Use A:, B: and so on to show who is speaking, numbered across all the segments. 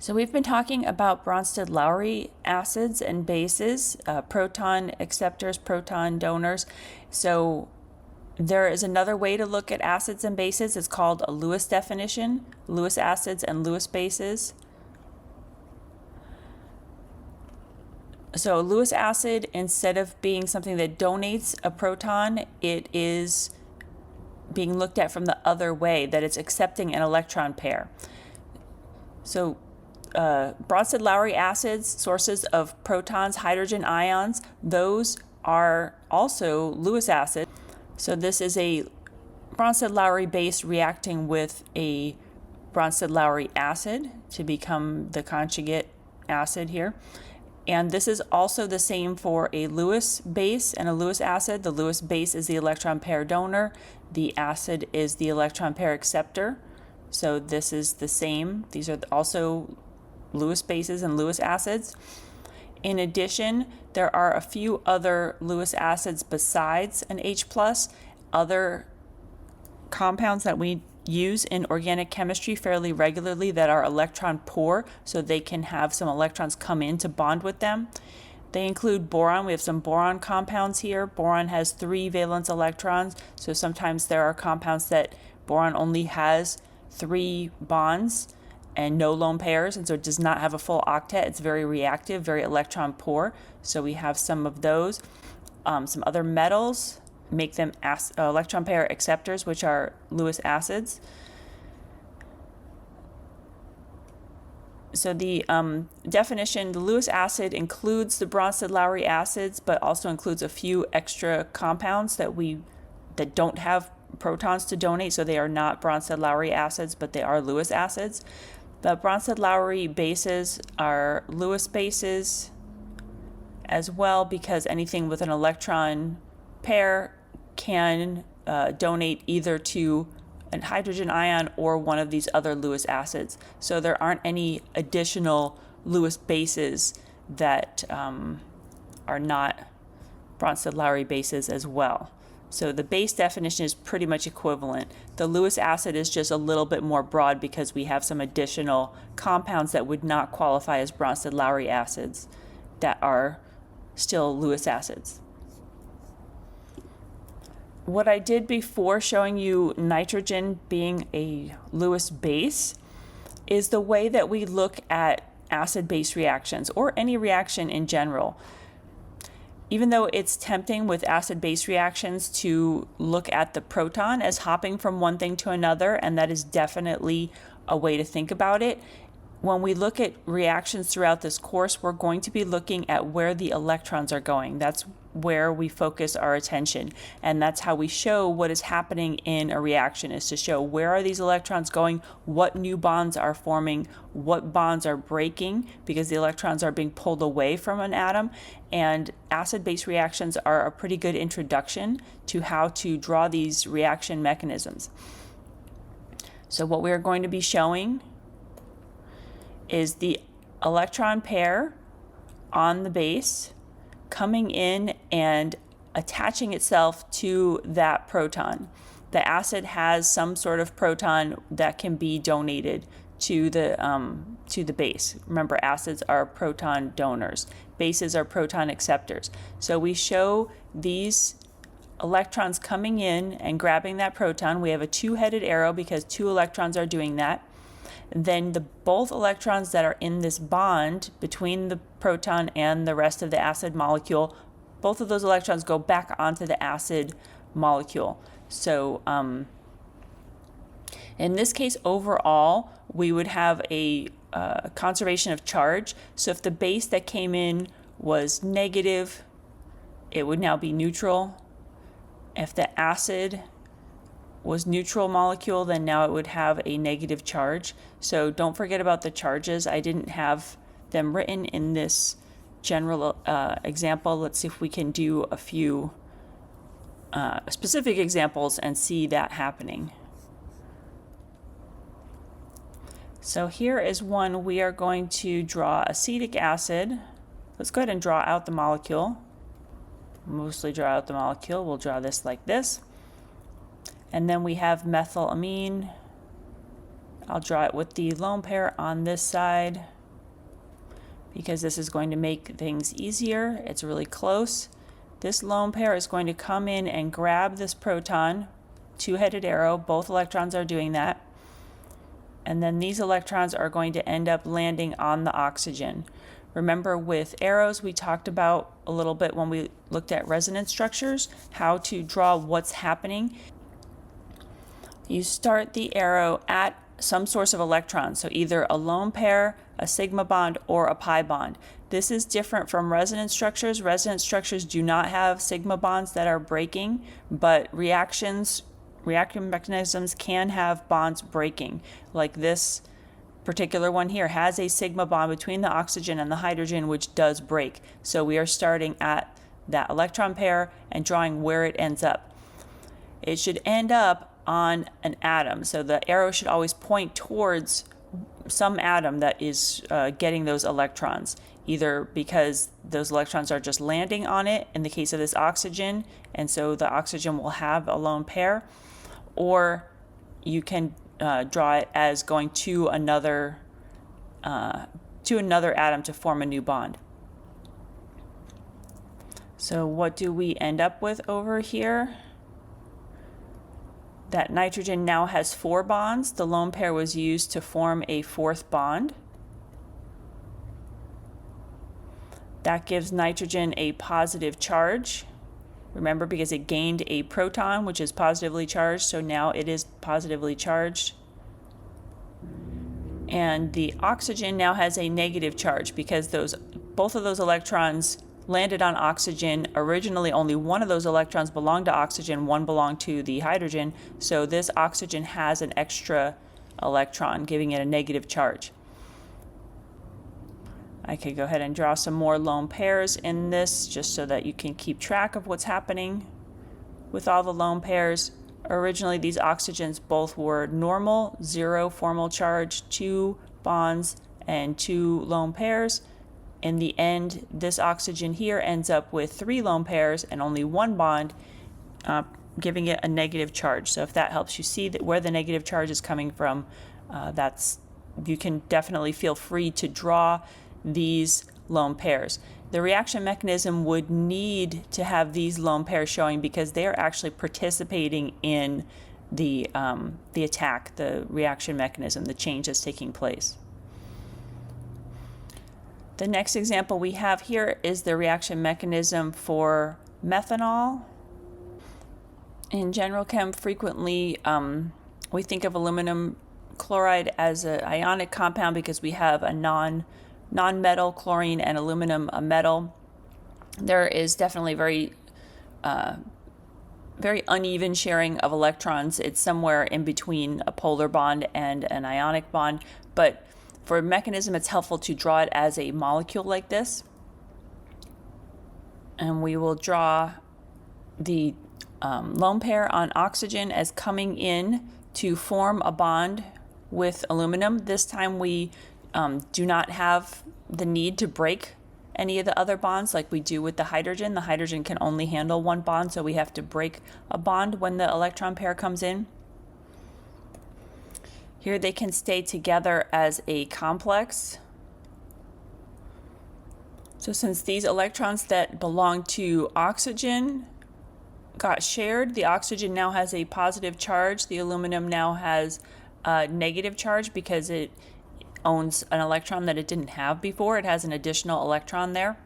A: So we've been talking about Bronsted-Lowry acids and bases, proton acceptors, proton donors. So there is another way to look at acids and bases. It's called a Lewis definition, Lewis acids and Lewis bases. So a Lewis acid, instead of being something that donates a proton, it is being looked at from the other way, that it's accepting an electron pair. So Bronsted-Lowry acids, sources of protons, hydrogen ions, those are also Lewis acid. So this is a Bronsted-Lowry base reacting with a Bronsted-Lowry acid to become the conjugate acid here. And this is also the same for a Lewis base and a Lewis acid. The Lewis base is the electron pair donor. The acid is the electron pair acceptor. So this is the same. These are also Lewis bases and Lewis acids. In addition, there are a few other Lewis acids besides an H+, other compounds that we use in organic chemistry fairly regularly that are electron poor, so they can have some electrons come in to bond with them. They include boron. We have some boron compounds here. Boron has 3 valence electrons, so sometimes there are compounds that boron only has 3 bonds and no lone pairs, and so it does not have a full octet. It's very reactive, very electron poor. So we have some of those. Some other metals make them electron pair acceptors, which are Lewis acids. So the definition, the Lewis acid includes the Bronsted-Lowry acids, but also includes a few extra compounds that don't have protons to donate, so they are not Bronsted-Lowry acids, but they are Lewis acids. The Bronsted-Lowry bases are Lewis bases as well, because anything with an electron pair can donate either to a hydrogen ion or one of these other Lewis acids. So there aren't any additional Lewis bases that are not Bronsted-Lowry bases as well. So the base definition is pretty much equivalent. The Lewis acid is just a little bit more broad because we have some additional compounds that would not qualify as Bronsted-Lowry acids that are still Lewis acids. What I did before showing you nitrogen being a Lewis base is the way that we look at acid-base reactions, or any reaction in general. Even though it's tempting with acid-base reactions to look at the proton as hopping from one thing to another, and that is definitely a way to think about it, when we look at reactions throughout this course, we're going to be looking at where the electrons are going. That's where we focus our attention, and that's how we show what is happening in a reaction, is to show where are these electrons going, what new bonds are forming, what bonds are breaking because the electrons are being pulled away from an atom. And acid-base reactions are a pretty good introduction to how to draw these reaction mechanisms. So what we're going to be showing is the electron pair on the base coming in and attaching itself to that proton. The acid has some sort of proton that can be donated to the base. Remember, acids are proton donors. Bases are proton acceptors. So we show these electrons coming in and grabbing that proton. We have a 2-headed arrow because 2 electrons are doing that. Then both electrons that are in this bond between the proton and the rest of the acid molecule, both of those electrons go back onto the acid molecule. So in this case, overall, we would have a conservation of charge. So if the base that came in was negative, it would now be neutral. If the acid was neutral molecule, then now it would have a negative charge. So don't forget about the charges. I didn't have them written in this general example. Let's see if we can do a few specific examples and see that happening. So here is one. We are going to draw acetic acid. Let's go ahead and draw out the molecule. Mostly draw out the molecule. We'll draw this like this. And then we have methylamine, I'll draw it with the lone pair on this side because this is going to make things easier. It's really close. This lone pair is going to come in and grab this proton, two-headed arrow. Both electrons are doing that. And then these electrons are going to end up landing on the oxygen. Remember, with arrows, we talked about a little bit when we looked at resonance structures, how to draw what's happening. You start the arrow at some source of electrons, so either a lone pair, a sigma bond, or a pi bond. This is different from resonance structures. Resonance structures do not have sigma bonds that are breaking, but reaction mechanisms can have bonds breaking. Like this particular one here has a sigma bond between the oxygen and the hydrogen, which does break. So we are starting at that electron pair and drawing where it ends up. It should end up on an atom. So the arrow should always point towards some atom that is getting those electrons, either because those electrons are just landing on it in the case of this oxygen, and so the oxygen will have a lone pair, or you can draw it as going to another atom to form a new bond. So what do we end up with over here? That nitrogen now has 4 bonds. The lone pair was used to form a 4th bond. That gives nitrogen a positive charge. Remember, because it gained a proton, which is positively charged, so now it is positively charged. And the oxygen now has a negative charge because both of those electrons landed on oxygen. Originally, only one of those electrons belonged to oxygen, one belonged to the hydrogen, so this oxygen has an extra electron, giving it a negative charge. I could go ahead and draw some more lone pairs in this just so that you can keep track of what's happening with all the lone pairs. Originally, these oxygens both were normal, 0 formal charge, 2 bonds, and 2 lone pairs. In the end, this oxygen here ends up with 3 lone pairs and only 1 bond, giving it a negative charge. So if that helps you see that where the negative charge is coming from, you can definitely feel free to draw these lone pairs. The reaction mechanism would need to have these lone pairs showing because they are actually participating in the attack, the reaction mechanism, the change that's taking place. The next example we have here is the reaction mechanism for methanol. In general chem, frequently we think of aluminum chloride as an ionic compound because we have a non-metal, chlorine, and aluminum, a metal. There is definitely very uneven sharing of electrons. It's somewhere in between a polar bond and an ionic bond, but for a mechanism, it's helpful to draw it as a molecule like this. And we will draw the lone pair on oxygen as coming in to form a bond with aluminum. This time we do not have the need to break any of the other bonds like we do with the hydrogen. The hydrogen can only handle 1 bond, so we have to break a bond when the electron pair comes in. Here they can stay together as a complex. So since these electrons that belong to oxygen got shared, the oxygen now has a positive charge. The aluminum now has a negative charge because it owns an electron that it didn't have before. It has an additional electron there.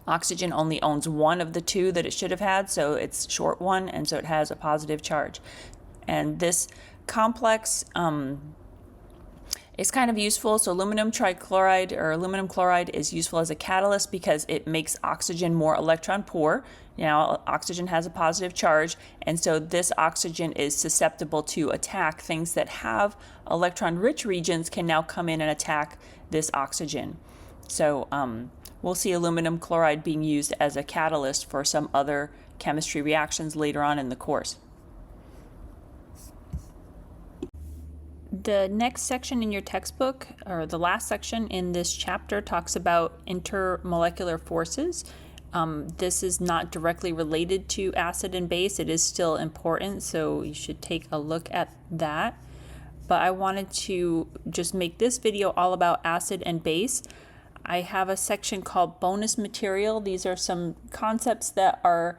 A: Oxygen only owns 1 of the 2 that it should have had, so it's short 1, and so it has a positive charge. And this complex is kind of useful. So aluminum trichloride or aluminum chloride is useful as a catalyst because it makes oxygen more electron poor. Now oxygen has a positive charge, and so this oxygen is susceptible to attack. Things that have electron-rich regions can now come in and attack this oxygen. So we'll see aluminum chloride being used as a catalyst for some other chemistry reactions later on in the course. The next section in your textbook, or the last section in this chapter, talks about intermolecular forces. This is not directly related to acid and base. It is still important, so you should take a look at that. but I wanted to just make this video all about acid and base. I have a section called bonus material. These are some concepts that are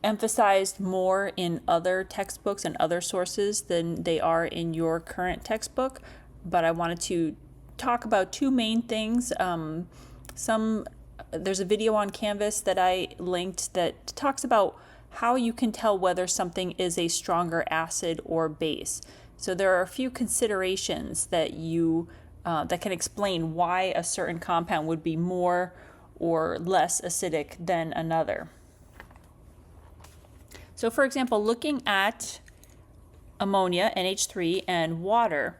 A: emphasized more in other textbooks and other sources than they are in your current textbook, but I wanted to talk about two main things. There's a video on Canvas that I linked that talks about how you can tell whether something is a stronger acid or base. So there are a few considerations that that can explain why a certain compound would be more or less acidic than another. So for example, looking at ammonia, NH3, and water,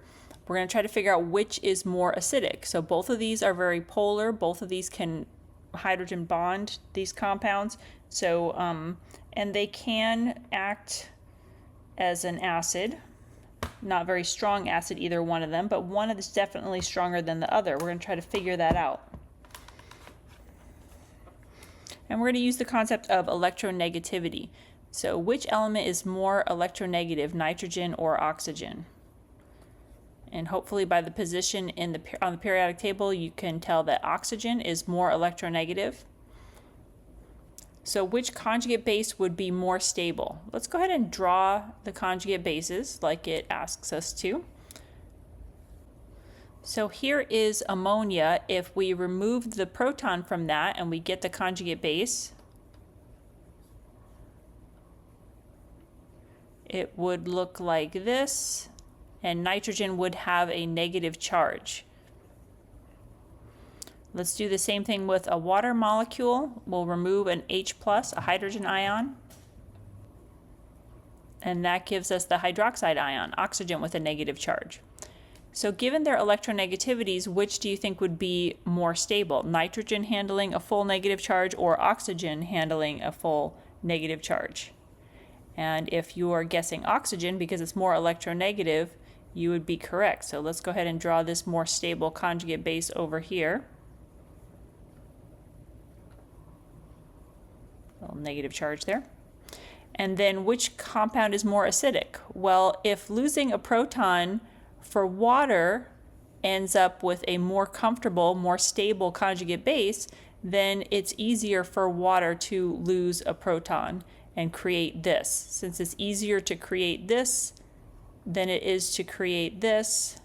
A: we're going to try to figure out which is more acidic. So both of these are very polar. Both of these can hydrogen bond these compounds. So, and they can act as an acid. Not very strong acid, either one of them, but one is definitely stronger than the other. We're going to try to figure that out. And we're going to use the concept of electronegativity. So which element is more electronegative, nitrogen or oxygen? And hopefully by the position on the periodic table, you can tell that oxygen is more electronegative. So which conjugate base would be more stable? Let's go ahead and draw the conjugate bases like it asks us to. So here is ammonia. If we remove the proton from that and we get the conjugate base, it would look like this, and nitrogen would have a negative charge. Let's do the same thing with a water molecule. We'll remove an H+, a hydrogen ion, and that gives us the hydroxide ion, oxygen with a negative charge. So given their electronegativities, which do you think would be more stable? Nitrogen handling a full negative charge or oxygen handling a full negative charge? And if you are guessing oxygen because it's more electronegative, you would be correct. So let's go ahead and draw this more stable conjugate base over here. A little negative charge there. And then which compound is more acidic? Well, if losing a proton for water ends up with a more comfortable, more stable conjugate base, then it's easier for water to lose a proton and create this. Since it's easier to create this than it is to create this,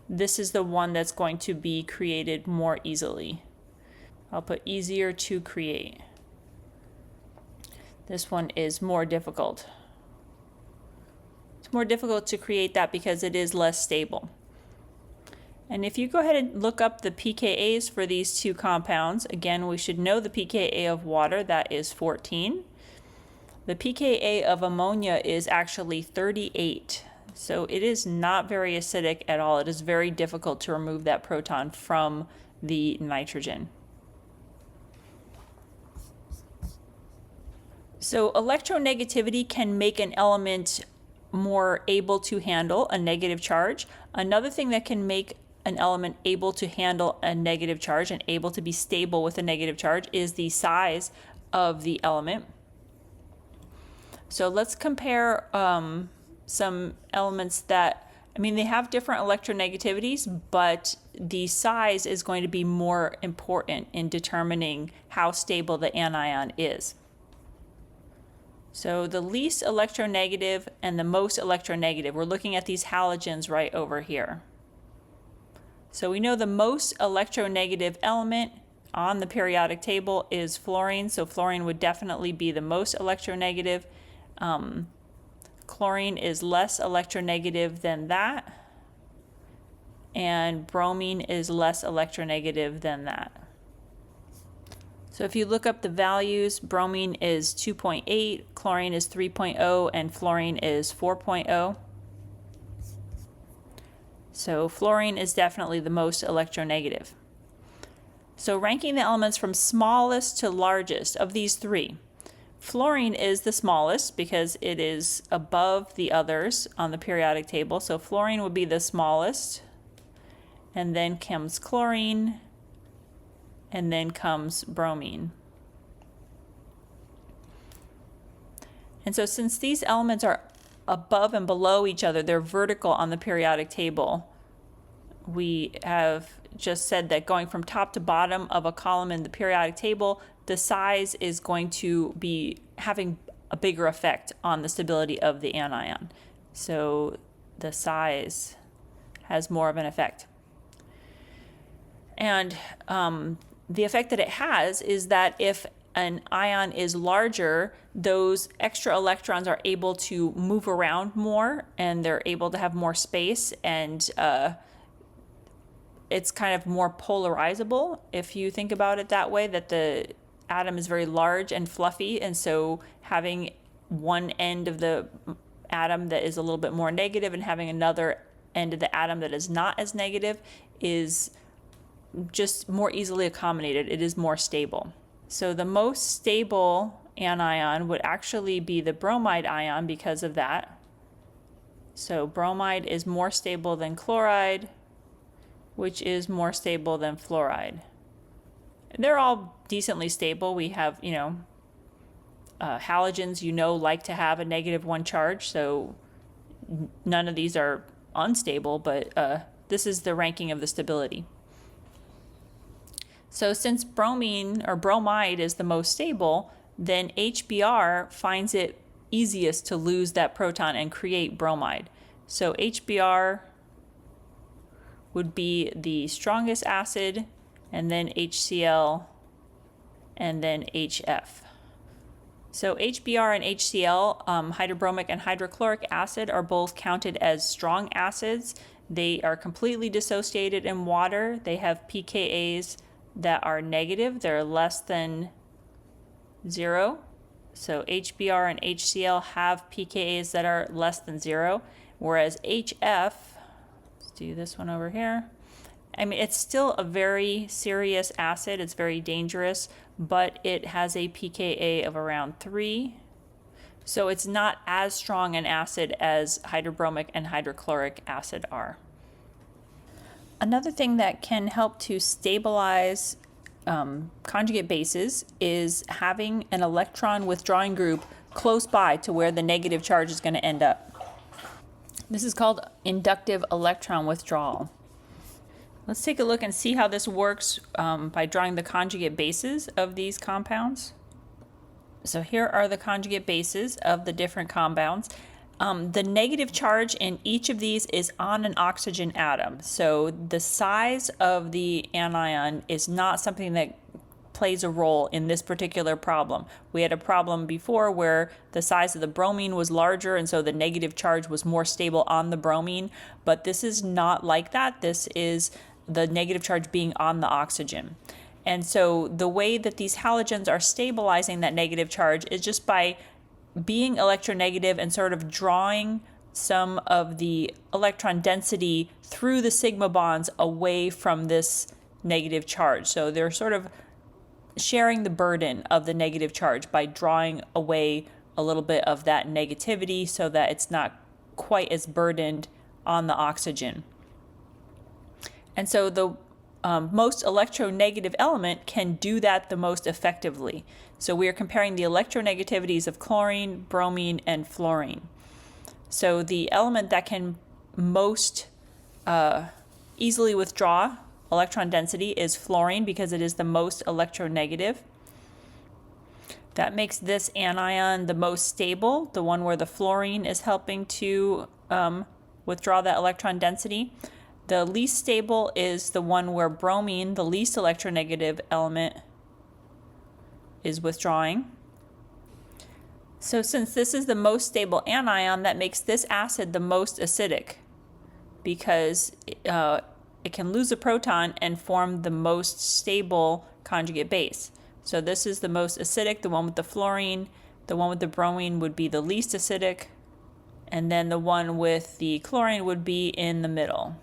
A: this is the one that's going to be created more easily. I'll put easier to create. This one is more difficult. It's more difficult to create that because it is less stable. And if you go ahead and look up the pKa's for these two compounds, again, we should know the pKa of water, that is 14. The pKa of ammonia is actually 38. So it is not very acidic at all. It is very difficult to remove that proton from the nitrogen. So electronegativity can make an element more able to handle a negative charge. Another thing that can make an element able to handle a negative charge and able to be stable with a negative charge is the size of the element. So let's compare some elements that, they have different electronegativities, but the size is going to be more important in determining how stable the anion is. So the least electronegative and the most electronegative, we're looking at these halogens right over here. So we know the most electronegative element on the periodic table is fluorine, so fluorine would definitely be the most electronegative. Chlorine is less electronegative than that, and bromine is less electronegative than that. So if you look up the values, bromine is 2.8, chlorine is 3.0, and fluorine is 4.0. So fluorine is definitely the most electronegative. So ranking the elements from smallest to largest of these three, fluorine is the smallest because it is above the others on the periodic table. So fluorine would be the smallest, and then comes chlorine, and then comes bromine. And so since these elements are above and below each other. They're vertical on the periodic table. We have just said that going from top to bottom of a column in the periodic table, the size is going to be having a bigger effect on the stability of the anion. So the size has more of an effect. And the effect that it has is that if an ion is larger, those extra electrons are able to move around more and they're able to have more space, and it's kind of more polarizable if you think about it that way, that the atom is very large and fluffy, and so having one end of the atom that is a little bit more negative and having another end of the atom that is not as negative is just more easily accommodated. It is more stable. So the most stable anion would actually be the bromide ion because of that. So bromide is more stable than chloride, which is more stable than fluoride. They're all decently stable. We have, halogens, like to have a -1 charge, so none of these are unstable, but this is the ranking of the stability. So since bromine or bromide is the most stable, then HBr finds it easiest to lose that proton and create bromide. So HBr would be the strongest acid, and then HCl, and then HF. So HBr and HCl, hydrobromic and hydrochloric acid, are both counted as strong acids. They are completely dissociated in water. They have pKa's that are negative. They're less than 0. So HBr and HCl have pKa's that are less than 0, whereas HF, let's do this one over here. I mean, it's still a very serious acid. It's very dangerous, but it has a pKa of around 3. So it's not as strong an acid as hydrobromic and hydrochloric acid are. Another thing that can help to stabilize conjugate bases is having an electron withdrawing group close by to where the negative charge is going to end up. This is called inductive electron withdrawal. Let's take a look and see how this works by drawing the conjugate bases of these compounds. So here are the conjugate bases of the different compounds. The negative charge in each of these is on an oxygen atom. So the size of the anion is not something that plays a role in this particular problem. We had a problem before where the size of the bromine was larger, and so the negative charge was more stable on the bromine, but this is not like that. This is the negative charge being on the oxygen. And so the way that these halogens are stabilizing that negative charge is just by being electronegative and sort of drawing some of the electron density through the sigma bonds away from this negative charge. So they're sort of sharing the burden of the negative charge by drawing away a little bit of that negativity so that it's not quite as burdened on the oxygen. And so the most electronegative element can do that the most effectively. So we are comparing the electronegativities of chlorine, bromine, and fluorine. So the element that can most easily withdraw electron density is fluorine because it is the most electronegative. That makes this anion the most stable, the one where the fluorine is helping to withdraw that electron density. The least stable is the one where bromine, the least electronegative element, is withdrawing. So since this is the most stable anion, that makes this acid the most acidic because it can lose a proton and form the most stable conjugate base. So this is the most acidic, the one with the fluorine. The one with the bromine would be the least acidic, and then the one with the chlorine would be in the middle.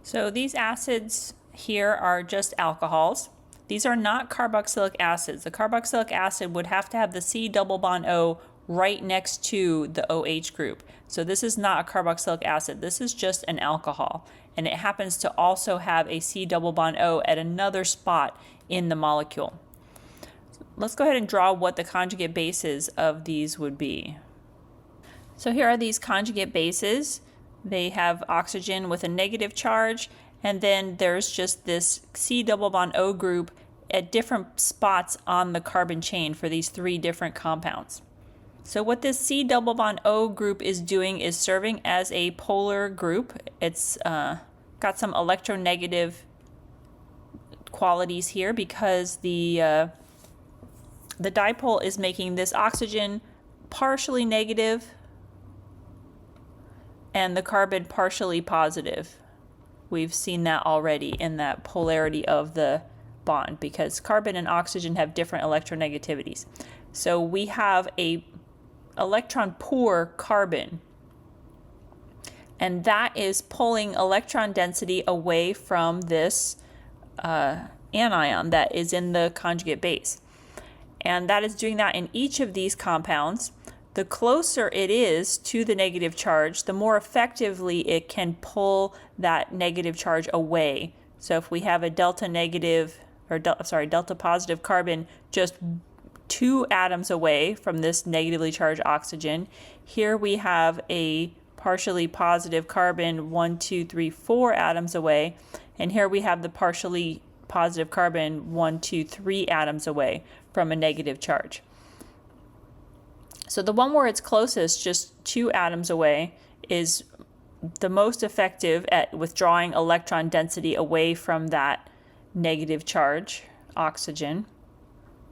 A: So these acids here are just alcohols. These are not carboxylic acids. The carboxylic acid would have to have the C double bond O right next to the OH group. So this is not a carboxylic acid. This is just an alcohol. And it happens to also have a C double bond O at another spot in the molecule. Let's go ahead and draw what the conjugate bases of these would be. So here are these conjugate bases. They have oxygen with a negative charge, and then there's just this C double bond O group at different spots on the carbon chain for these 3 different compounds. So what this C double bond O group is doing is serving as a polar group. It's got some electronegative qualities here because the dipole is making this oxygen partially negative and the carbon partially positive. We've seen that already in that polarity of the bond because carbon and oxygen have different electronegativities. So we have a electron poor carbon, and that is pulling electron density away from this anion that is in the conjugate base. And that is doing that in each of these compounds. The closer it is to the negative charge, the more effectively it can pull that negative charge away. So if we have a delta positive carbon just 2 atoms away from this negatively charged oxygen, here we have a partially positive carbon 1, 2, 3, 4 atoms away, and here we have the partially positive carbon 1, 2, 3 atoms away from a negative charge. So the one where it's closest, just 2 atoms away, is the most effective at withdrawing electron density away from that negative charge, oxygen.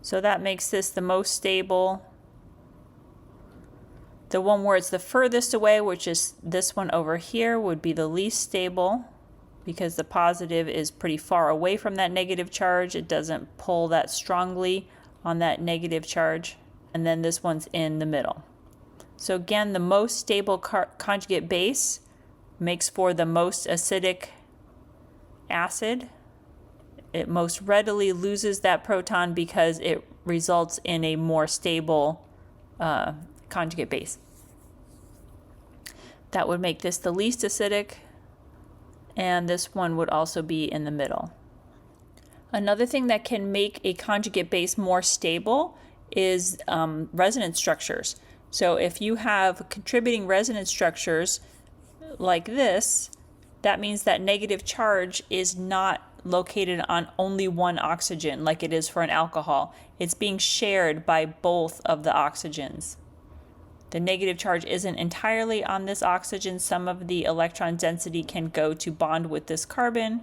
A: So that makes this the most stable. The one where it's the furthest away, which is this one over here, would be the least stable because the positive is pretty far away from that negative charge. It doesn't pull that strongly on that negative charge. And then this one's in the middle. So again, the most stable conjugate base makes for the most acidic acid. It most readily loses that proton because it results in a more stable conjugate base. That would make this the least acidic, and this one would also be in the middle. Another thing that can make a conjugate base more stable is resonance structures. So if you have contributing resonance structures like this, that means that negative charge is not located on only one oxygen like it is for an alcohol. It's being shared by both of the oxygens. The negative charge isn't entirely on this oxygen. Some of the electron density can go to bond with this carbon,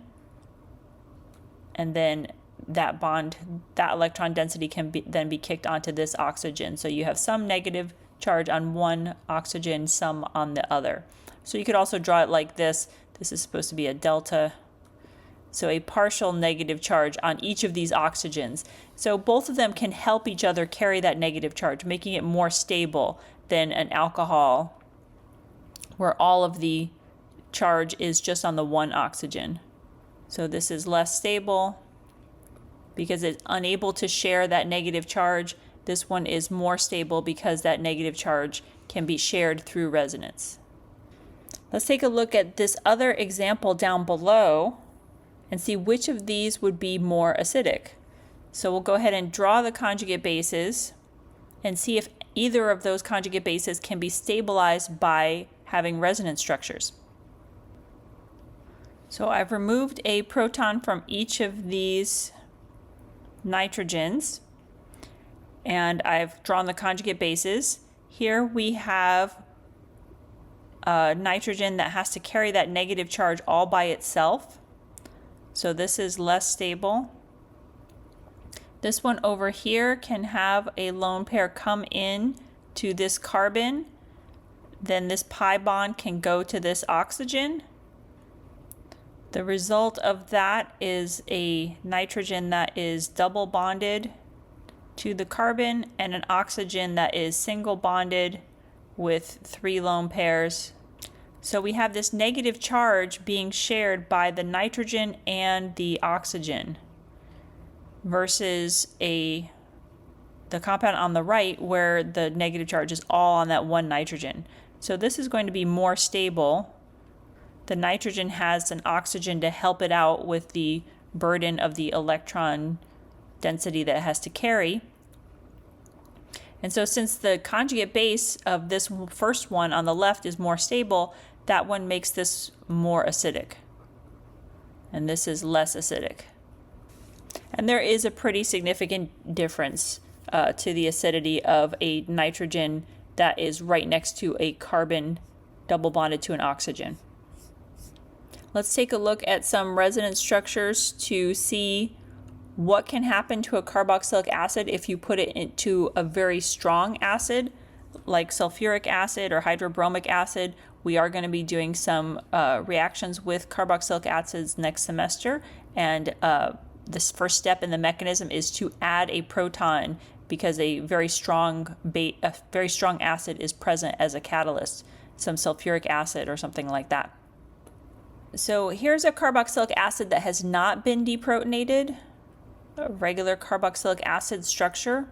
A: and then that electron density can then be kicked onto this oxygen. So you have some negative charge on one oxygen, some on the other. So you could also draw it like this. This is supposed to be a delta. So a partial negative charge on each of these oxygens. So both of them can help each other carry that negative charge, making it more stable than an alcohol where all of the charge is just on the one oxygen. So this is less stable because it's unable to share that negative charge. This one is more stable because that negative charge can be shared through resonance. Let's take a look at this other example down below and see which of these would be more acidic. So we'll go ahead and draw the conjugate bases and see if either of those conjugate bases can be stabilized by having resonance structures. So I've removed a proton from each of these nitrogens, and I've drawn the conjugate bases. Here we have nitrogen that has to carry that negative charge all by itself. So this is less stable. This one over here can have a lone pair come in to this carbon. Then this pi bond can go to this oxygen. The result of that is a nitrogen that is double bonded to the carbon and an oxygen that is single bonded with 3 lone pairs. So we have this negative charge being shared by the nitrogen and the oxygen versus the compound on the right where the negative charge is all on that one nitrogen. So this is going to be more stable. The nitrogen has an oxygen to help it out with the burden of the electron density that it has to carry. And so since the conjugate base of this first one on the left is more stable, that one makes this more acidic. And this is less acidic. And there is a pretty significant difference to the acidity of a nitrogen that is right next to a carbon double bonded to an oxygen. Let's take a look at some resonance structures to see what can happen to a carboxylic acid if you put it into a very strong acid like sulfuric acid or hydrobromic acid. We are going to be doing some reactions with carboxylic acids next semester, and this first step in the mechanism is to add a proton because a very strong acid is present as a catalyst, some sulfuric acid or something like that. So here's a carboxylic acid that has not been deprotonated, a regular carboxylic acid structure.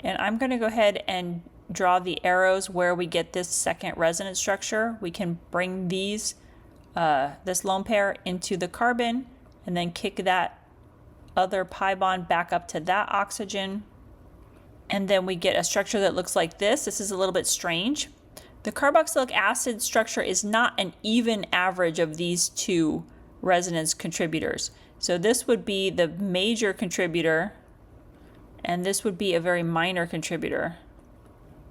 A: And I'm going to go ahead and draw the arrows where we get this second resonance structure. We can bring these, this lone pair into the carbon and then kick that other pi bond back up to that oxygen. And then we get a structure that looks like this. This is a little bit strange. The carboxylic acid structure is not an even average of these two resonance contributors. So this would be the major contributor, and this would be a very minor contributor.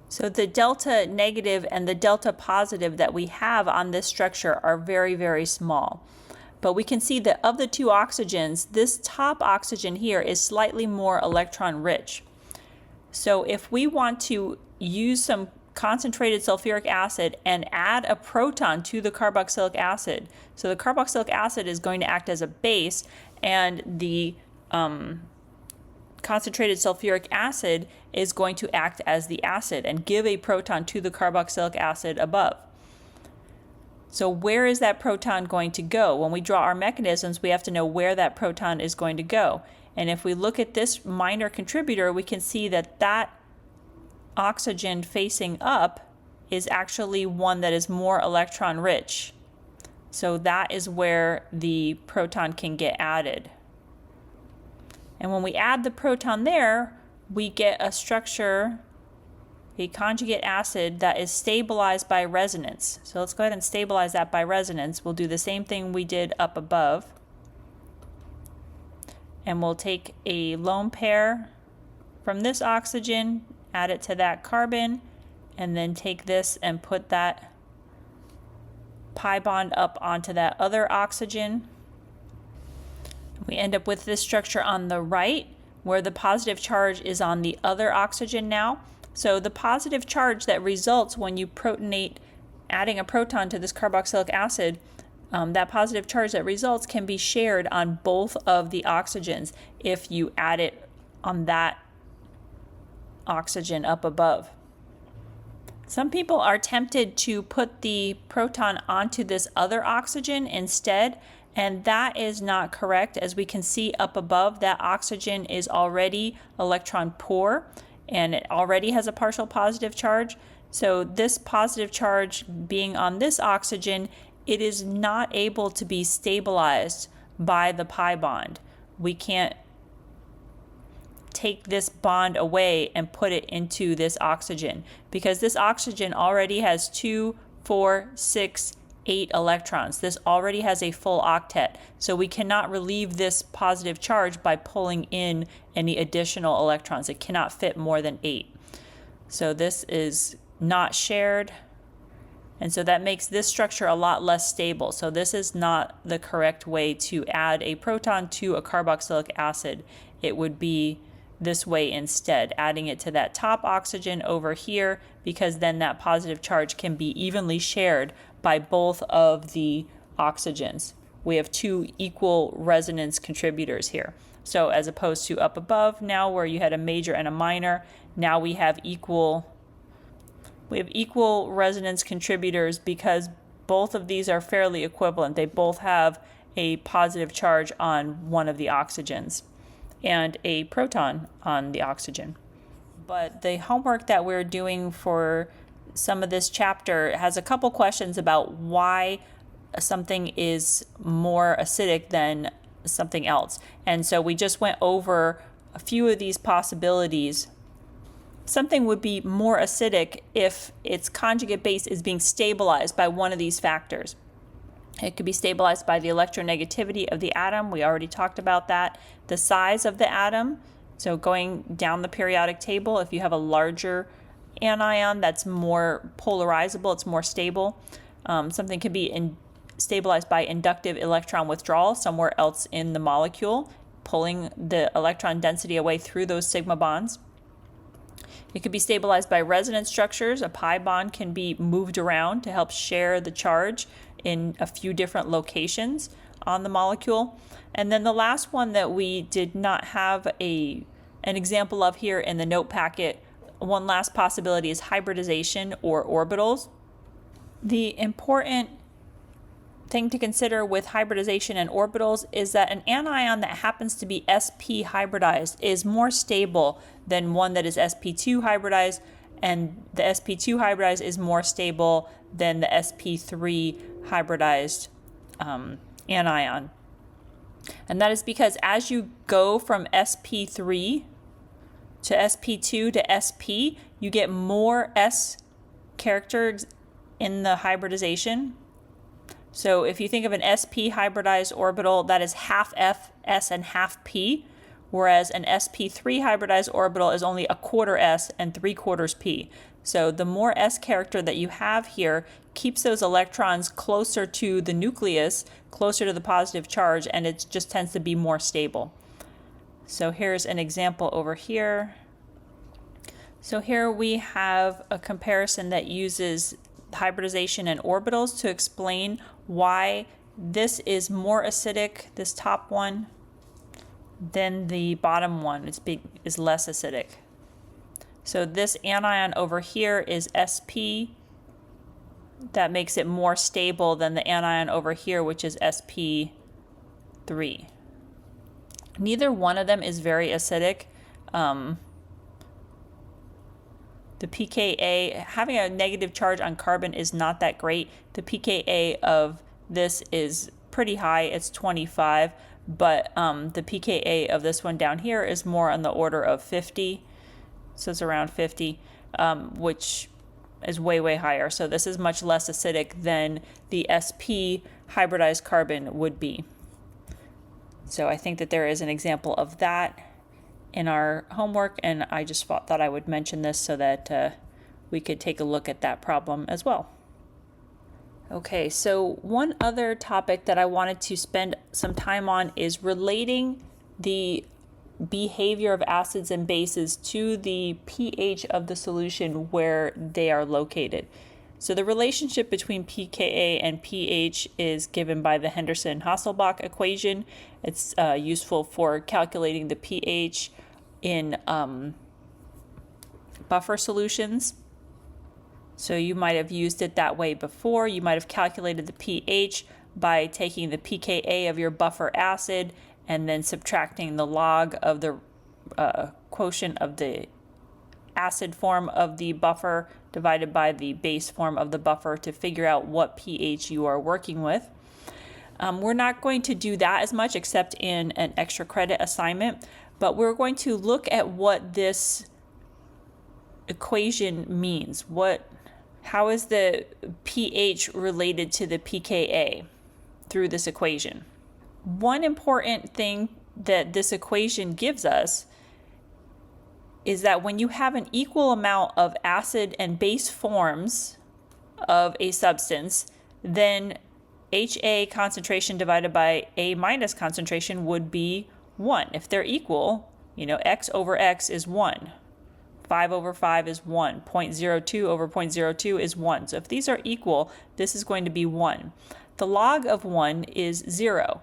A: So the delta negative and the delta positive that we have on this structure are very, very small. But we can see that of the two oxygens, this top oxygen here is slightly more electron rich. So if we want to use some concentrated sulfuric acid and add a proton to the carboxylic acid, so the carboxylic acid is going to act as a base, and the concentrated sulfuric acid is going to act as the acid and give a proton to the carboxylic acid above. So where is that proton going to go? When we draw our mechanisms, we have to know where that proton is going to go. And if we look at this minor contributor, we can see that that oxygen facing up is actually one that is more electron rich. So that is where the proton can get added. And when we add the proton there, we get a structure, a conjugate acid that is stabilized by resonance. So let's go ahead and stabilize that by resonance. We'll do the same thing we did up above. And we'll take a lone pair from this oxygen, add it to that carbon, and then take this and put that pi bond up onto that other oxygen. We end up with this structure on the right where the positive charge is on the other oxygen now. So the positive charge that results when you protonate, adding a proton to this carboxylic acid, that positive charge that results can be shared on both of the oxygens if you add it on that oxygen up above. Some people are tempted to put the proton onto this other oxygen instead, and that is not correct. As we can see up above, that oxygen is already electron poor and it already has a partial positive charge. So this positive charge being on this oxygen, it is not able to be stabilized by the pi bond. We can't take this bond away and put it into this oxygen because this oxygen already has 2, 4, 6, 8 electrons. This already has a full octet. So we cannot relieve this positive charge by pulling in any additional electrons. It cannot fit more than 8. So this is not shared. And so that makes this structure a lot less stable. So this is not the correct way to add a proton to a carboxylic acid. It would be this way instead, adding it to that top oxygen over here, because then that positive charge can be evenly shared by both of the oxygens. We have 2 equal resonance contributors here. So as opposed to up above now where you had a major and a minor, now we have equal resonance contributors because both of these are fairly equivalent. They both have a positive charge on one of the oxygens and a proton on the oxygen. But the homework that we're doing for some of this chapter has a couple questions about why something is more acidic than something else. And so we just went over a few of these possibilities Something would be more acidic if its conjugate base is being stabilized by one of these factors. It could be stabilized by the electronegativity of the atom. We already talked about that. The size of the atom. So going down the periodic table, if you have a larger anion that's more polarizable, it's more stable. Something could be stabilized by inductive electron withdrawal somewhere else in the molecule, pulling the electron density away through those sigma bonds. It could be stabilized by resonance structures. A pi bond can be moved around to help share the charge in a few different locations on the molecule. And then the last one that we did not have an example of here in the note packet, one last possibility is hybridization or orbitals. The important thing to consider with hybridization and orbitals is that an anion that happens to be sp hybridized is more stable than one that is sp2 hybridized, and the sp2 hybridized is more stable than the sp3 hybridized anion. And that is because as you go from sp3 to sp2 to sp, you get more s characters in the hybridization. So if you think of an sp hybridized orbital, that is half f s and half p, whereas an sp3 hybridized orbital is only a quarter s and 3/4 p. So the more s character that you have here keeps those electrons closer to the nucleus, closer to the positive charge, and it just tends to be more stable. So here's an example over here. So here we have a comparison that uses hybridization and orbitals to explain why this is more acidic, this top one, than the bottom one is less acidic. So this anion over here is sp. That makes it more stable than the anion over here, which is sp3. Neither one of them is very acidic. The pKa, having a negative charge on carbon is not that great. The pKa of this is pretty high, it's 25, but the pKa of this one down here is more on the order of 50. So it's around 50, which is way, way higher. So this is much less acidic than the sp hybridized carbon would be. So I think that there is an example of that in our homework, and I just thought I would mention this so that we could take a look at that problem as well. Okay, so one other topic that I wanted to spend some time on is relating the behavior of acids and bases to the pH of the solution where they are located. So the relationship between pKa and pH is given by the Henderson-Hasselbalch equation. It's useful for calculating the pH in buffer solutions. So you might have used it that way before. You might have calculated the pH by taking the pKa of your buffer acid and then subtracting the log of the quotient of the acid form of the buffer divided by the base form of the buffer to figure out what pH you are working with. We're not going to do that as much except in an extra credit assignment, but we're going to look at what this equation means. How is the pH related to the pKa through this equation? One important thing that this equation gives us is that when you have an equal amount of acid and base forms of a substance, then HA concentration divided by A minus concentration would be 1. If they're equal, X over X is 1. 5 over 5 is 1. 0.02 over 0.02 is 1. So if these are equal, this is going to be 1. The log of 1 is 0.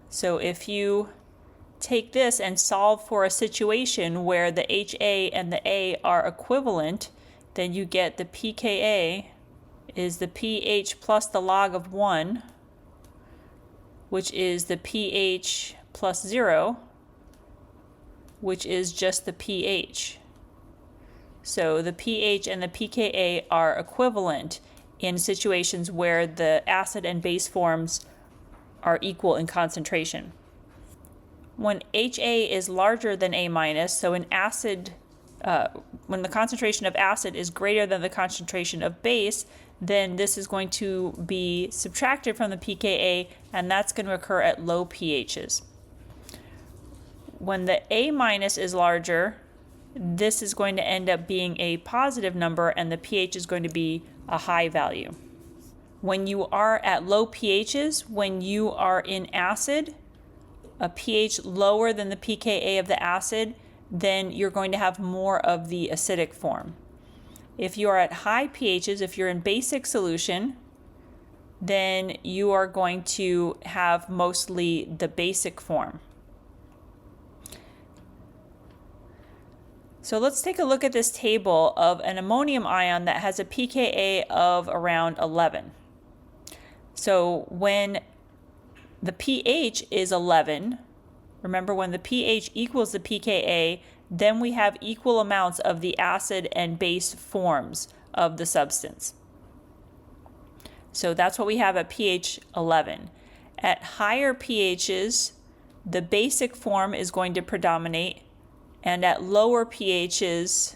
A: So if you take this and solve for a situation where the HA and the A are equivalent, then you get the pKa is the pH plus the log of 1, which is the pH plus 0, which is just the pH. So the pH and the pKa are equivalent in situations where the acid and base forms are equal in concentration. when HA is larger than A minus, so an acid, when the concentration of acid is greater than the concentration of base, then this is going to be subtracted from the pKa, and that's going to occur at low pHs. When the A minus is larger, this is going to end up being a positive number, and the pH is going to be a high value. When you are at low pHs, when you are in acid, a pH lower than the pKa of the acid, then you're going to have more of the acidic form. If you are at high pHs, if you're in basic solution, then you are going to have mostly the basic form. So let's take a look at this table of an ammonium ion that has a pKa of around 11. So when the pH is 11, remember when the pH equals the pKa, then we have equal amounts of the acid and base forms of the substance. So that's what we have at pH 11. At higher pHs, the basic form is going to predominate, and at lower pHs,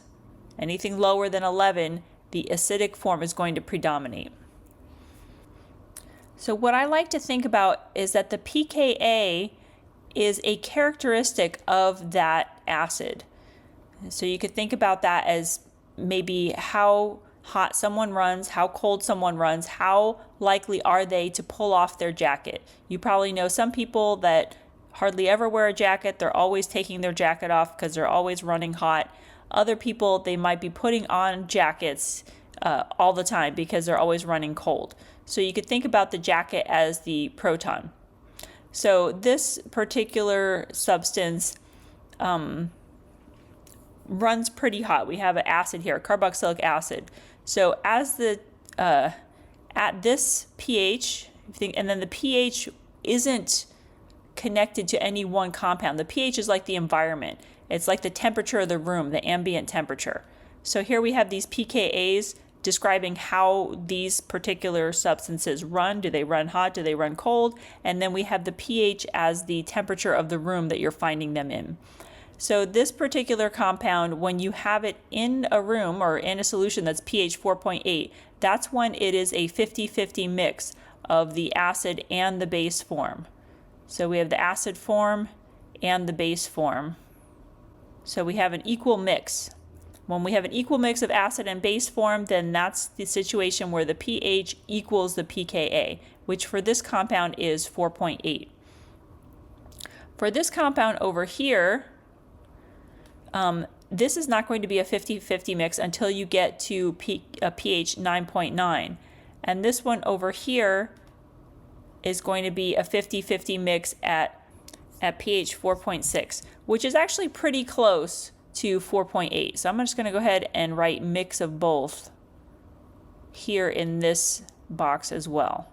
A: anything lower than 11, the acidic form is going to predominate. So what I like to think about is that the pKa is a characteristic of that acid. So you could think about that as maybe how hot someone runs, how cold someone runs, how likely are they to pull off their jacket. You probably know some people that hardly ever wear a jacket. They're always taking their jacket off because they're always running hot. Other people, they might be putting on jackets all the time because they're always running cold. So you could think about the jacket as the proton. So this particular substance runs pretty hot. We have an acid here, carboxylic acid. So as the at this pH, and then the pH isn't connected to any one compound. The pH is like the environment. It's like the temperature of the room, the ambient temperature. So here we have these pKa's describing how these particular substances run. Do they run hot? Do they run cold? And then we have the pH as the temperature of the room that you're finding them in. So this particular compound, when you have it in a room or in a solution that's pH 4.8, that's when it is a 50-50 mix of the acid and the base form. So we have the acid form and the base form. So we have an equal mix. When we have an equal mix of acid and base form, then that's the situation where the pH equals the pKa, which for this compound is 4.8. For this compound over here, this is not going to be a 50-50 mix until you get to pH 9.9. And this one over here is going to be a 50-50 mix at pH 4.6, which is actually pretty close to 4.8. So I'm just going to go ahead and write mix of both here in this box as well.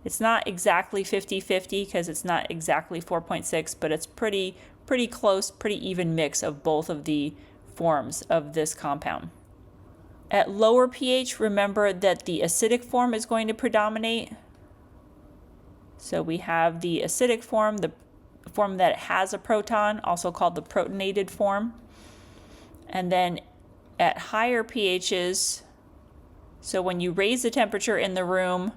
A: It's not exactly 50-50 because it's not exactly 4.6, but it's pretty close, pretty even mix of both of the forms of this compound. At lower pH, remember that the acidic form is going to predominate. So we have the acidic form, the form that has a proton, also called the protonated form. And then at higher pHs, so when you raise the temperature in the room,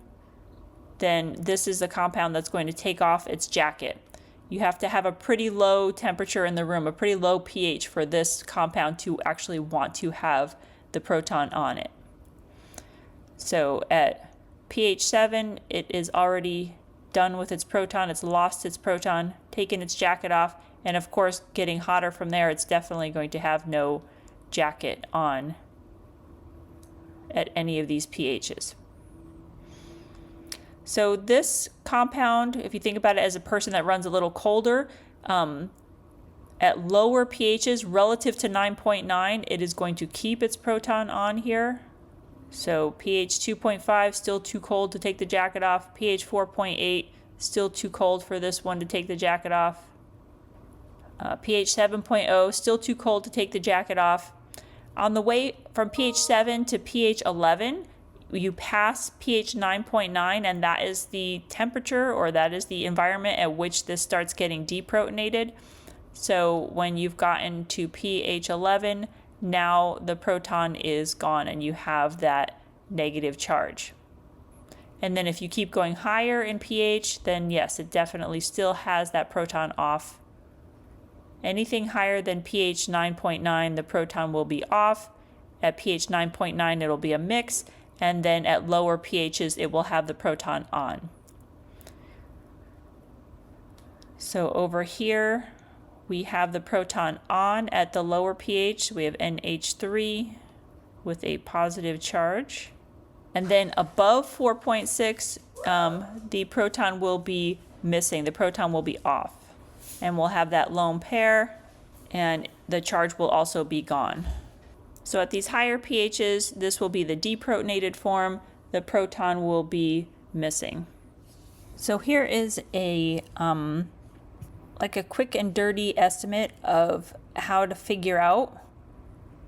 A: then this is the compound that's going to take off its jacket. You have to have a pretty low temperature in the room, a pretty low pH for this compound to actually want to have the proton on it. So at pH 7, it is already done with its proton, it's lost its proton, taken its jacket off, and of course getting hotter from there, it's definitely going to have no jacket on at any of these pHs. So this compound, if you think about it as a person that runs a little colder, at lower pHs relative to 9.9, it is going to keep its proton on here. So pH 2.5, still too cold to take the jacket off. pH 4.8, still too cold for this one to take the jacket off. pH 7.0, still too cold to take the jacket off. On the way from pH 7 to pH 11, you pass pH 9.9, and that is the temperature, or that is the environment at which this starts getting deprotonated. So when you've gotten to pH 11, now the proton is gone and you have that negative charge. And then if you keep going higher in pH, then yes, it definitely still has that proton off. Anything higher than pH 9.9, the proton will be off. At pH 9.9, it'll be a mix, and then at lower pHs, it will have the proton on. So over here, we have the proton on at the lower pH. We have NH3 with a positive charge. And then above 4.6, the proton will be missing. The proton will be off. And we'll have that lone pair, and the charge will also be gone. So at these higher pHs, this will be the deprotonated form. The proton will be missing. So here is a like a quick and dirty estimate of how to figure out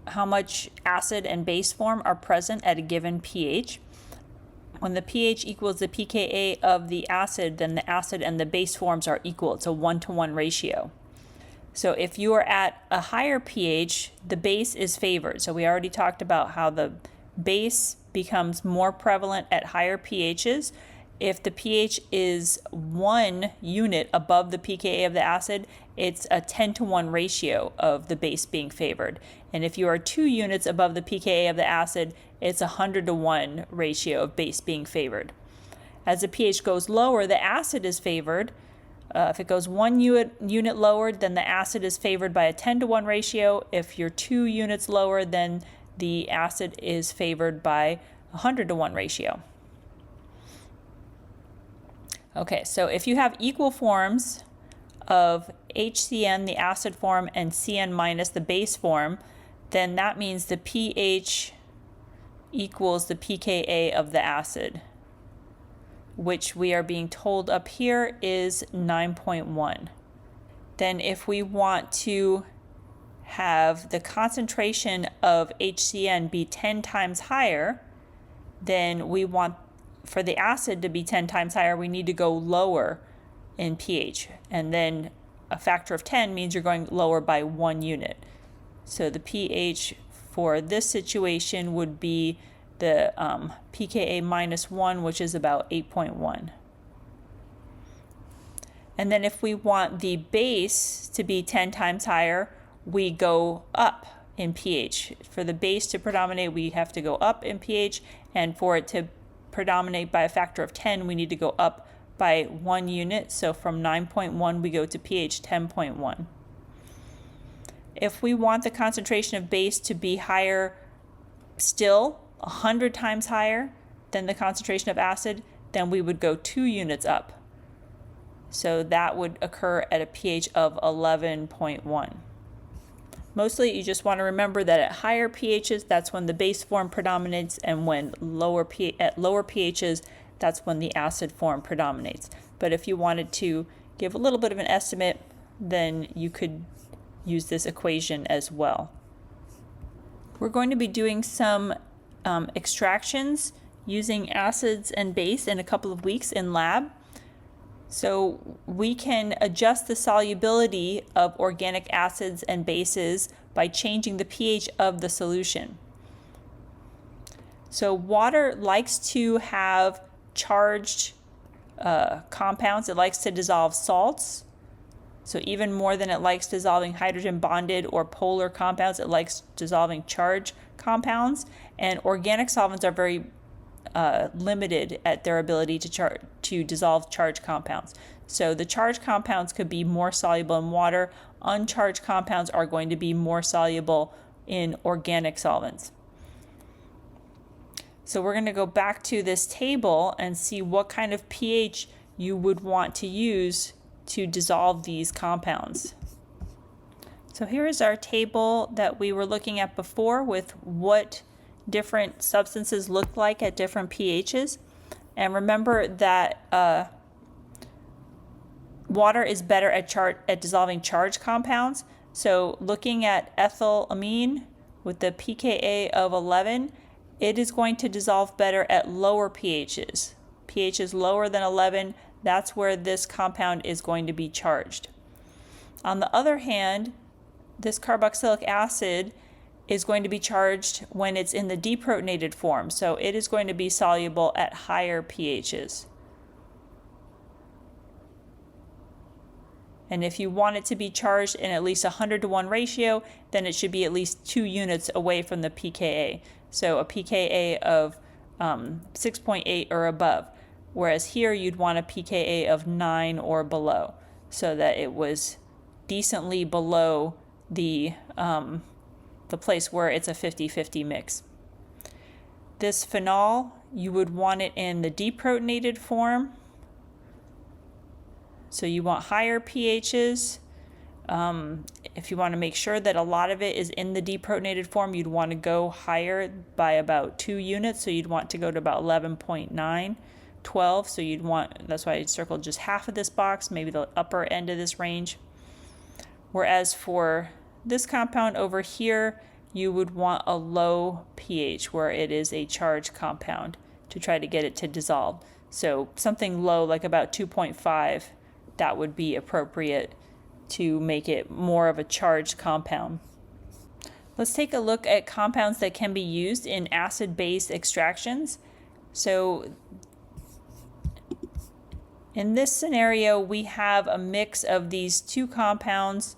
A: how much acid and base form are present at a given pH. When the pH equals the pKa of the acid, then the acid and the base forms are equal. It's a 1-to-1 ratio. So if you are at a higher pH, the base is favored. So we already talked about how the base becomes more prevalent at higher pHs. If the pH is 1 unit above the pKa of the acid, it's a 10-to-1 ratio of the base being favored. And if you are 2 units above the pKa of the acid, it's a 100-to-1 ratio of base being favored. As the pH goes lower, the acid is favored. If it goes 1 unit lower, then the acid is favored by a 10-to-1 ratio. If you're 2 units lower, then the acid is favored by a 100-to-1 ratio. Okay, so if you have equal forms of HCN, the acid form, and CN minus, the base form, then that means the pH equals the pKa of the acid, which we are being told up here is 9.1. Then if we want to have the concentration of HCN be 10 times higher, then we want for the acid to be 10 times higher, we need to go lower in pH. And then a factor of 10 means you're going lower by 1 unit. So the pH for this situation would be the pKa minus 1, which is about 8.1. And then if we want the base to be 10 times higher, we go up in pH. For the base to predominate, we have to go up in pH, and for it to predominate by a factor of 10, we need to go up by 1 unit. So from 9.1, we go to pH 10.1. If we want the concentration of base to be higher, still 100 times higher than the concentration of acid, then we would go 2 units up. So that would occur at a pH of 11.1. Mostly you just want to remember that at higher pHs, that's when the base form predominates, and when at lower pHs, that's when the acid form predominates. But if you wanted to give a little bit of an estimate, then you could use this equation as well. We're going to be doing some extractions using acids and base in a couple of weeks in lab. So we can adjust the solubility of organic acids and bases by changing the pH of the solution. So water likes to have charged compounds. It likes to dissolve salts. So even more than it likes dissolving hydrogen bonded or polar compounds, it likes dissolving charged compounds. And organic solvents are very limited at their ability to dissolve charged compounds. So the charged compounds could be more soluble in water. Uncharged compounds are going to be more soluble in organic solvents. So we're going to go back to this table and see what kind of pH you would want to use to dissolve these compounds. So here is our table that we were looking at before with what different substances look like at different pHs. And remember that water is better at dissolving charged compounds. So looking at ethylamine with the pKa of 11 it is going to dissolve better at lower pHs. pHs lower than 11, that's where this compound is going to be charged. On the other hand, this carboxylic acid is going to be charged when it's in the deprotonated form, so it is going to be soluble at higher pHs. And if you want it to be charged in at least 100-to-1 ratio, then it should be at least 2 units away from the pKa. So a pKa of 6.8 or above. Whereas here you'd want a pKa of 9 or below, so that it was decently below the place where it's a 50-50 mix. This phenol, you would want it in the deprotonated form. So you want higher pHs. If you want to make sure that a lot of it is in the deprotonated form, you'd want to go higher by about 2 units. So you'd want to go to about 11.9, 12. So you'd want, that's why I circled just half of this box, maybe the upper end of this range. Whereas for this compound over here, you would want a low pH where it is a charged compound to try to get it to dissolve. So something low, like about 2.5, that would be appropriate to make it more of a charged compound. Let's take a look at compounds that can be used in acid-base extractions. So in this scenario, we have a mix of these two compounds,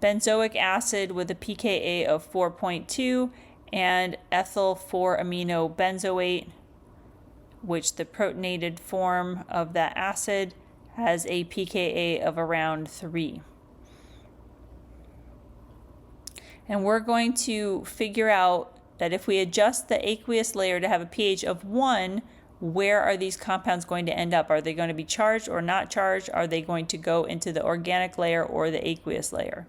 A: benzoic acid with a pKa of 4.2 and ethyl 4-aminobenzoate, which the protonated form of that acid has a pKa of around 3. And we're going to figure out that if we adjust the aqueous layer to have a pH of 1, where are these compounds going to end up? Are they going to be charged or not charged? Are they going to go into the organic layer or the aqueous layer?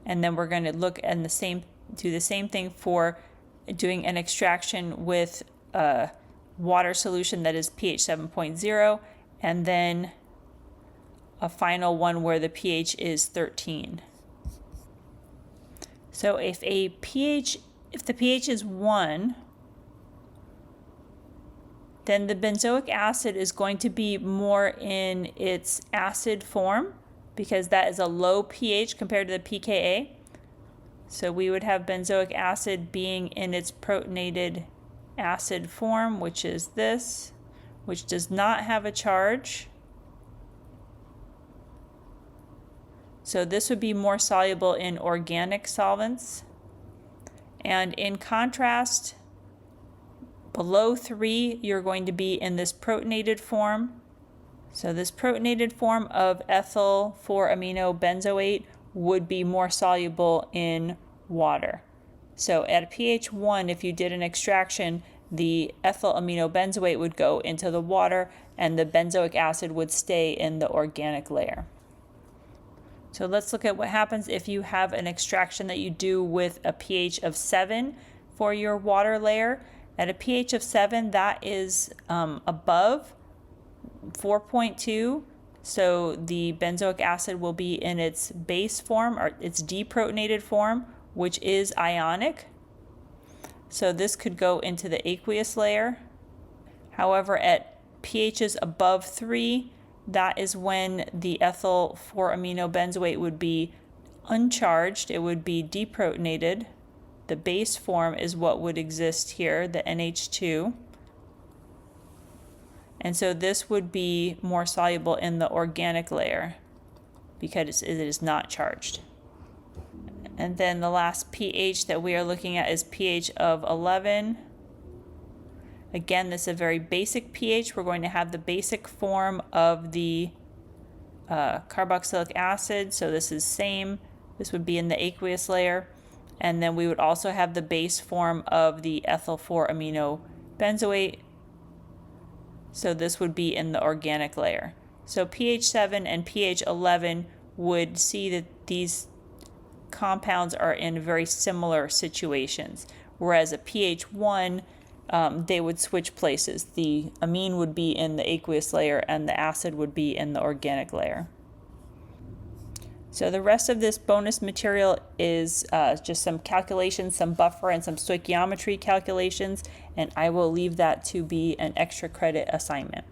A: And then we're going to look at do the same thing for doing an extraction with a water solution that is pH 7.0, and then a final one where the pH is 13. So if the pH is 1, then the benzoic acid is going to be more in its acid form, because that is a low pH compared to the pKa. So we would have benzoic acid being in its protonated acid form, which is this, which does not have a charge. So this would be more soluble in organic solvents. And in contrast, below 3, you're going to be in this protonated form. So this protonated form of ethyl 4-aminobenzoate would be more soluble in water. So at a pH 1, if you did an extraction, the ethyl aminobenzoate would go into the water and the benzoic acid would stay in the organic layer. So let's look at what happens if you have an extraction that you do with a pH of 7 for your water layer. At a pH of 7, that is above 4.2, so the benzoic acid will be in its base form, or its deprotonated form, which is ionic. So this could go into the aqueous layer. However, at pHs above 3, that is when the ethyl 4-aminobenzoate would be uncharged. It would be deprotonated. The base form is what would exist here, the NH2. And so this would be more soluble in the organic layer because it is not charged. And then the last pH that we are looking at is pH of 11. Again, this is a very basic pH. We're going to have the basic form of the carboxylic acid. So this is same. This would be in the aqueous layer. And then we would also have the base form of the ethyl 4-aminobenzoate. So this would be in the organic layer. So pH 7 and pH 11 would see that these compounds are in very similar situations. Whereas a pH 1, they would switch places. The amine would be in the aqueous layer and the acid would be in the organic layer. So the rest of this bonus material is just some calculations, some buffer, and some stoichiometry calculations, and I will leave that to be an extra credit assignment.